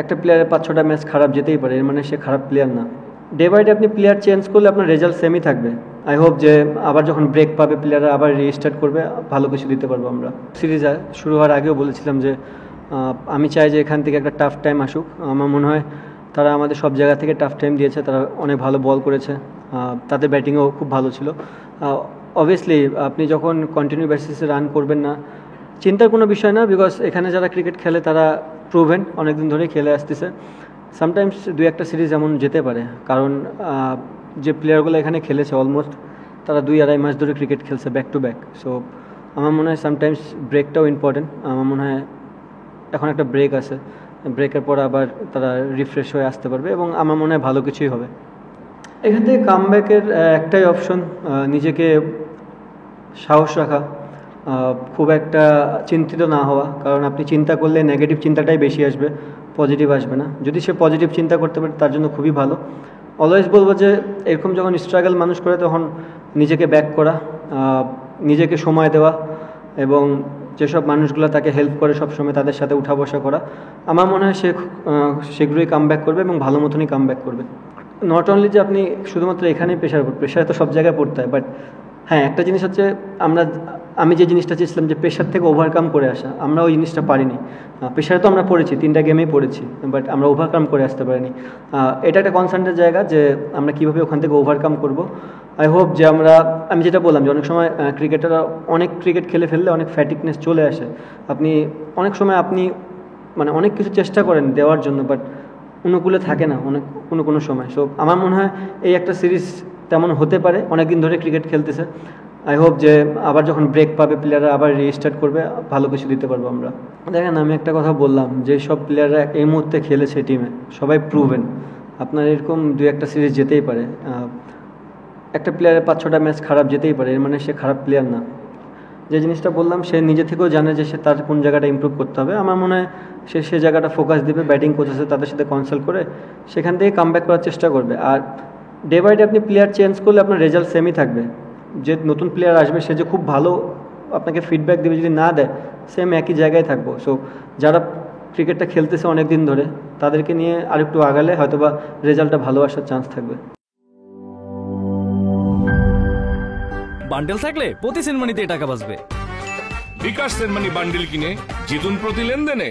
একটা প্লেয়ারের 5-6টা ম্যাচ খারাপ যেতেই পারে, এর মানে সে খারাপ প্লেয়ার না। ডে বাই ডে আপনি প্লেয়ার চেঞ্জ করলে আপনার রেজাল্ট সেমই থাকবে। আই হোপ যে আবার যখন ব্রেক পাবে প্লেয়াররা আবার রিস্টার্ট করবে, ভালো কিছু দিতে পারবো আমরা। সিরিজ শুরু হওয়ার আগেও বলেছিলাম যে আমি চাই যে এখান থেকে একটা টাফ টাইম আসুক। আমার মনে হয় তারা আমাদের সব জায়গা থেকে টাফ টাইম দিয়েছে, তারা অনেক ভালো বল করেছে, তাদের ব্যাটিংও খুব ভালো ছিল। অবভিয়াসলি আপনি যখন কন্টিনিউ বেসিসে রান করবেন না, চিন্তার কোনো বিষয় না, বিকজ এখানে যারা ক্রিকেট খেলে তারা প্রুভেন, অনেকদিন ধরেই খেলে আসতেছে। সামটাইমস 2-1টা সিরিজ এমন যেতে পারে, কারণ যে প্লেয়ারগুলো এখানে খেলেছে অলমোস্ট তারা 2-2.5 মাস ধরে ক্রিকেট খেলছে ব্যাক টু ব্যাক। সো আমার মনে হয় সামটাইমস ব্রেকটাও ইম্পর্টেন্ট। আমার মনে হয় এখন একটা ব্রেক আছে, ব্রেকের পর আবার তারা রিফ্রেশ হয়ে আসতে পারবে এবং আমার মনে হয় ভালো কিছুই হবে। এখান থেকে কামব্যাকের একটাই অপশন, নিজেকে সাহস রাখা, খুব একটা চিন্তিত না হওয়া, কারণ আপনি চিন্তা করলে নেগেটিভ চিন্তাটাই বেশি আসবে, পজিটিভ আসবে না। যদি সে পজিটিভ চিন্তা করতে পারে তার জন্য খুবই ভালো। অলওয়েজ বলবো যে এরকম যখন স্ট্রাগল মানুষ করে তখন নিজেকে ব্যাক করা, নিজেকে সময় দেওয়া এবং যেসব মানুষগুলো তাকে হেল্প করে সবসময় তাদের সাথে উঠা বসা করা, আমার মনে হয় সে শীঘ্রই কামব্যাক করবে এবং ভালো মতনই কামব্যাক করবে। নট অনলি যে আপনি শুধুমাত্র এখানেই প্রেশার তো সব জায়গায় পড়তে হয়, বাট হ্যাঁ একটা জিনিস হচ্ছে আমি যে জিনিসটা চেয়েছিলাম যে প্রেশার থেকে ওভারকাম করে আসা, আমরা ওই জিনিসটা পারিনি। প্রেশারে তো আমরা পড়েছি, 3টা গেমেই পড়েছি, বাট আমরা ওভারকাম করে আসতে পারিনি। এটা একটা কনসার্নের জায়গা যে আমরা কীভাবে ওখান থেকে ওভারকাম করব। আই হোপ যে আমি যেটা বললাম যে অনেক সময় ক্রিকেটাররা অনেক ক্রিকেট খেলে ফেললে অনেক ফ্যাটিকনেস চলে আসে। অনেক সময় মানে অনেক কিছু চেষ্টা করেন দেওয়ার জন্য, বাট অনুকূলে থাকে না কোনো সময়। সো আমার মনে হয় এই একটা সিরিজ তেমন হতে পারে, অনেকদিন ধরে ক্রিকেট খেলতেছে। আই হোপ যে আবার যখন ব্রেক পাবে প্লেয়াররা আবার রিস্টার্ট করবে, ভালো কিছু দিতে পারবো আমরা। দেখেন আমি একটা কথা বললাম, যে সব প্লেয়াররা এই মুহূর্তে খেলেছে টিমে সবাই প্রুভেন। আপনার এরকম 2-1টা সিরিজ যেতেই পারে, একটা প্লেয়ারের 5-6টা ম্যাচ খারাপ যেতেই পারে, এর মানে সে খারাপ প্লেয়ার না। যে জিনিসটা বললাম সে নিজে থেকেও জানে যে সে তার কোন জায়গাটা ইমপ্রুভ করতে হবে। আমার মনে হয় সে জায়গাটা ফোকাস দিবে, ব্যাটিং কোচ আছে তাদের সাথে কনসাল্ট করে সেখান থেকে কামব্যাক করার চেষ্টা করবে। আর ডে বাই ডে আপনি প্লেয়ার চেঞ্জ করলে আপনার রেজাল্ট সেমই থাকবে। যে নতুন প্লেয়ার আসবে সে যে খুব ভালো আপনাকে ফিডব্যাক দেবে, যদি না দেয় সেম একই জায়গায় থাকবো। সো যারা ক্রিকেটটা খেলতেছে অনেক দিন ধরে তাদেরকে নিয়ে আরেকটু আগালে হয়তোবা রেজাল্টটা ভালো আসার চান্স থাকবে। বান্ডেল থাকলে প্রতি সেনমানিতে টাকা বাঁচবে। বিকাশ সেনমানি বান্ডেল কিনে জিতুন প্রতি লেনদেনে।